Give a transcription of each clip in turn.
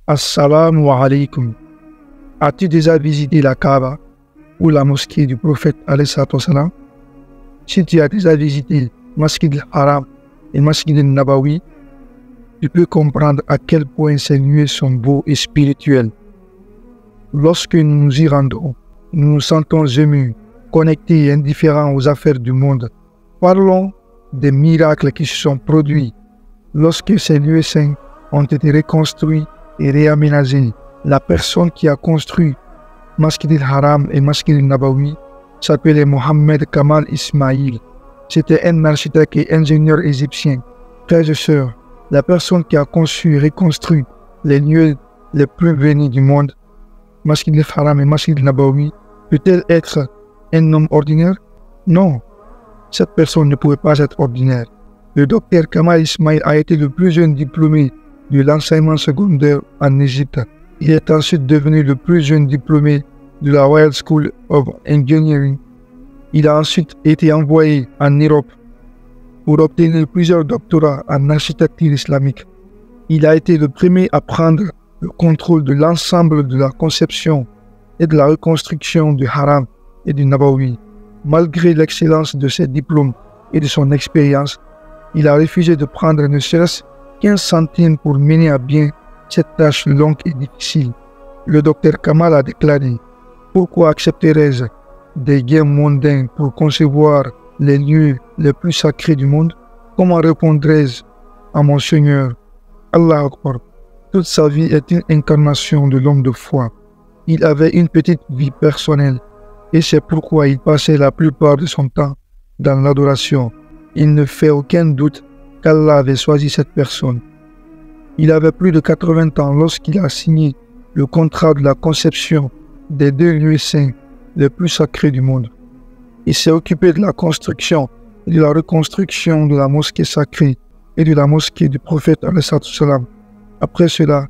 Assalamu alaikum. As-tu déjà visité la Kaaba ou la mosquée du prophète alayhi salatu wassalam? Si tu as déjà visité Masjid al-Haram et Masjid al-Nabawi, tu peux comprendre à quel point ces lieux sont beaux et spirituels. Lorsque nous nous y rendons, nous nous sentons émus, connectés et indifférents aux affaires du monde. Parlons des miracles qui se sont produits lorsque ces lieux saints ont été reconstruits et réaménagés. La personne qui a construit Masjid al-Haram et Masjid al-Nabawi s'appelait Mohammed Kamal Ismail. C'était un architecte et ingénieur égyptien. Frères et sœurs, la personne qui a conçu et reconstruit les lieux les plus bénis du monde, Masjid al-Haram et Masjid al-Nabawi, peut-elle être un homme ordinaire? Non, cette personne ne pouvait pas être ordinaire. Le docteur Kamal Ismail a été le plus jeune diplômé de l'enseignement secondaire en Égypte. Il est ensuite devenu le plus jeune diplômé de la Royal School of Engineering. Il a ensuite été envoyé en Europe pour obtenir plusieurs doctorats en architecture islamique. Il a été le premier à prendre le contrôle de l'ensemble de la conception et de la reconstruction du Haram et du Nabawi. Malgré l'excellence de ses diplômes et de son expérience, il a refusé de prendre ne serait-ce qu'1 centime pour mener à bien cette tâche longue et difficile. Le docteur Kamal a déclaré: « Pourquoi accepterais-je des gains mondains pour concevoir les lieux les plus sacrés du monde? Comment répondrais-je à mon Seigneur? Allah Akbar. » Toute sa vie est une incarnation de l'homme de foi. Il avait une petite vie personnelle et c'est pourquoi il passait la plupart de son temps dans l'adoration. Il ne fait aucun doute qu'Allah avait choisi cette personne. Il avait plus de 80 ans lorsqu'il a signé le contrat de la conception des 2 lieux saints les plus sacrés du monde. Il s'est occupé de la construction et de la reconstruction de la mosquée sacrée et de la mosquée du prophète alayhi salatu wassalam. Après cela,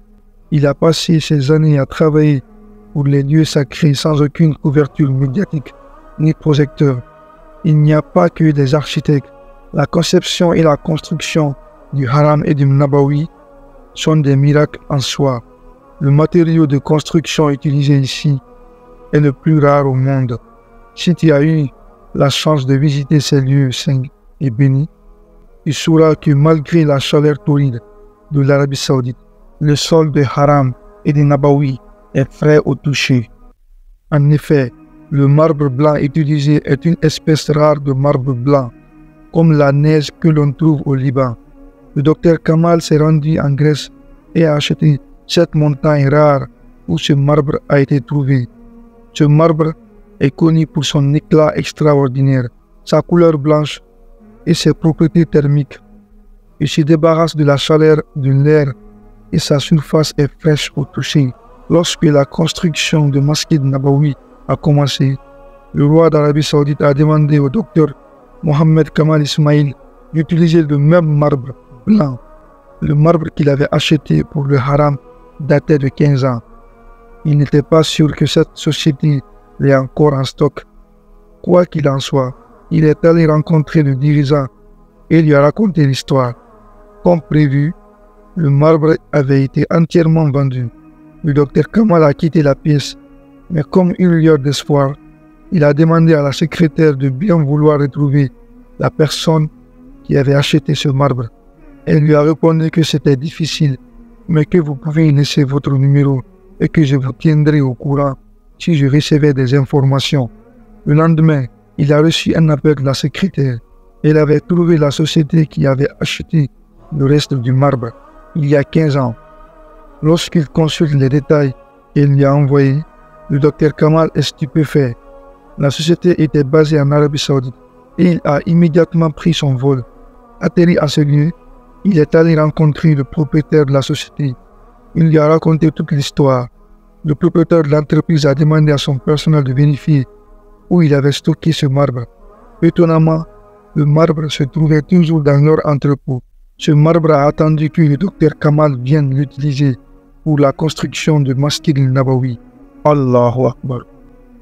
il a passé ses années à travailler pour les lieux sacrés sans aucune couverture médiatique ni projecteur. Il n'y a pas que des architectes. La conception et la construction du Haram et du Nabawi sont des miracles en soi. Le matériau de construction utilisé ici est le plus rare au monde. Si tu as eu la chance de visiter ces lieux saints et bénis, tu sauras que malgré la chaleur torride de l'Arabie Saoudite, le sol de Haram et de Nabawi est frais au toucher. En effet, le marbre blanc utilisé est une espèce rare de marbre blanc, comme la neige que l'on trouve au Liban. Le docteur Kamal s'est rendu en Grèce et a acheté cette montagne rare où ce marbre a été trouvé. Ce marbre est connu pour son éclat extraordinaire, sa couleur blanche et ses propriétés thermiques. Il se débarrasse de la chaleur de l'air et sa surface est fraîche au toucher. Lorsque la construction de Masjid Nabawi a commencé, le roi d'Arabie Saoudite a demandé au docteur Mohammed Kamal Ismail d'utiliser le même marbre blanc. Le marbre qu'il avait acheté pour le Haram datait de 15 ans. Il n'était pas sûr que cette société l'ait encore en stock. Quoi qu'il en soit, il est allé rencontrer le dirigeant et lui a raconté l'histoire. Comme prévu, le marbre avait été entièrement vendu. Le docteur Kamal a quitté la pièce, mais comme une lueur d'espoir, il a demandé à la secrétaire de bien vouloir retrouver la personne qui avait acheté ce marbre. Elle lui a répondu que c'était difficile, mais que vous pouvez laisser votre numéro et que je vous tiendrai au courant si je recevais des informations. Le lendemain, il a reçu un appel de la secrétaire. Elle avait trouvé la société qui avait acheté le reste du marbre il y a 15 ans. Lorsqu'il consulte les détails qu'elle lui a envoyés, le docteur Kamal est stupéfait. La société était basée en Arabie Saoudite et il a immédiatement pris son vol. Atterri à ce lieu, il est allé rencontrer le propriétaire de la société. Il lui a raconté toute l'histoire. Le propriétaire de l'entreprise a demandé à son personnel de vérifier où il avait stocké ce marbre. Étonnamment, le marbre se trouvait toujours dans leur entrepôt. Ce marbre a attendu que le docteur Kamal vienne l'utiliser pour la construction de Masjid al-Nabawi. Allahu Akbar.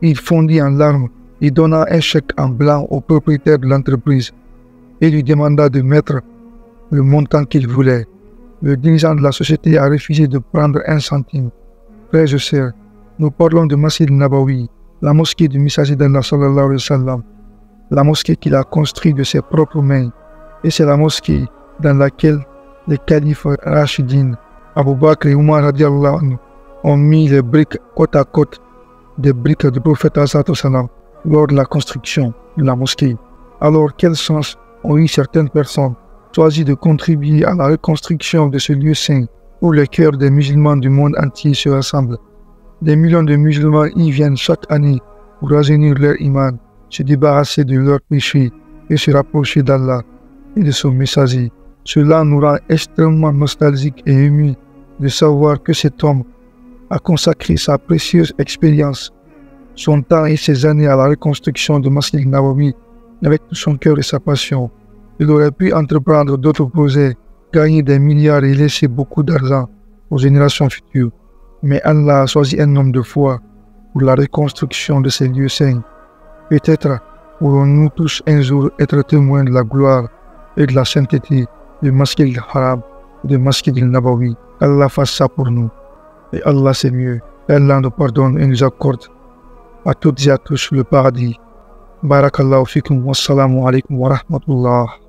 Il fondit en larmes et donna un chèque en blanc au propriétaire de l'entreprise et lui demanda de mettre le montant qu'il voulait. le dirigeant de la société a refusé de prendre un centime. Frères et sœurs, nous parlons de Masjid Nabawi, la mosquée du messager d'Allah sallallahu alayhi wa sallam, la mosquée qu'il a construite de ses propres mains. Et c'est la mosquée dans laquelle les califes Rashidin, Abu Bakr et Umar radiallahu anhu, ont mis les briques côte à côte des briques du prophète sallam lors de la construction de la mosquée. Alors quel sens ont eu certaines personnes choisi de contribuer à la reconstruction de ce lieu saint où le cœur des musulmans du monde entier se rassemble? Des millions de musulmans y viennent chaque année pour rajeunir leur iman, se débarrasser de leurs péchés et se rapprocher d'Allah et de son messager. Cela nous rend extrêmement nostalgiques et émus de savoir que cet homme a consacré sa précieuse expérience, son temps et ses années à la reconstruction de Masjid Nabawi avec tout son cœur et sa passion. Il aurait pu entreprendre d'autres projets, gagner des milliards et laisser beaucoup d'argent aux générations futures. Mais Allah a choisi un homme de foi pour la reconstruction de ces lieux saints. Peut-être pourrons-nous tous un jour être témoins de la gloire et de la sainteté du Masjid al-Haram et du Masjid al-Nabawi. Allah fasse ça pour nous. Et Allah c'est mieux. Allah nous pardonne et nous accorde à toutes et à tous le paradis. Barakallahu fikum wa salamu alaykum wa rahmatullah.